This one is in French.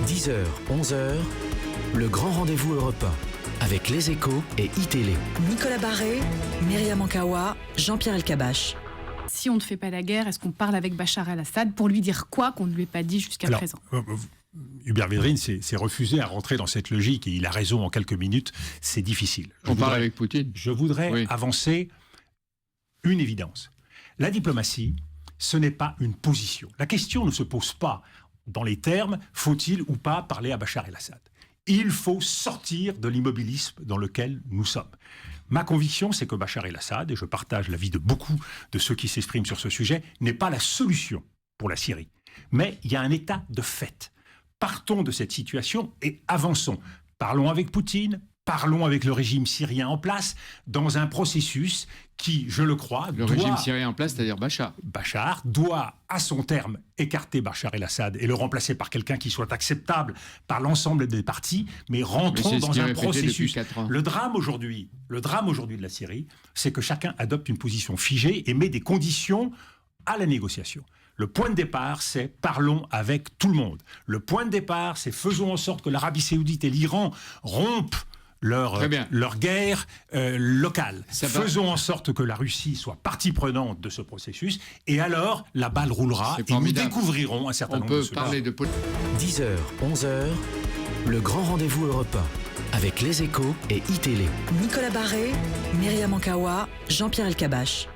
10h, 11h, le grand rendez-vous européen avec Les Échos et iTélé. Nicolas Barré, Myriam Ankawa, Jean-Pierre Elkabbach. Si on ne fait pas la guerre, est-ce qu'on parle avec Bachar el-Assad pour lui dire quoi qu'on ne lui ait pas dit jusqu'à présent? Hubert Védrine s'est refusé à rentrer dans cette logique et il a raison en quelques minutes, c'est difficile. On parle avec Poutine. Je voudrais avancer une évidence. La diplomatie, ce n'est pas une position. La question ne se pose pas dans les termes « faut-il ou pas parler à Bachar el-Assad ?» Il faut sortir de l'immobilisme dans lequel nous sommes. Ma conviction, c'est que Bachar el-Assad, et je partage l'avis de beaucoup de ceux qui s'expriment sur ce sujet, n'est pas la solution pour la Syrie. Mais il y a un état de fait. Partons de cette situation et avançons. Parlons avec Poutine, parlons avec le régime syrien en place, dans un processus qui, je le crois, Le régime syrien en place, c'est-à-dire Bachar. Bachar doit, à son terme, écarter Bachar el-Assad et le remplacer par quelqu'un qui soit acceptable par l'ensemble des partis, mais rentrons dans un processus. Le drame aujourd'hui de la Syrie, c'est que chacun adopte une position figée et met des conditions à la négociation. Le point de départ, c'est parlons avec tout le monde. Le point de départ, c'est faisons en sorte que l'Arabie Saoudite et l'Iran rompent leur guerre locale. Faisons en sorte que la Russie soit partie prenante de ce processus et alors la balle roulera et nous découvrirons un certain nombre de solutions. On peut parler de 10h, 11h, le grand rendez-vous européen avec Les Échos et iTélé. Nicolas Barré, Myriam Ankawa, Jean-Pierre Elkabbach.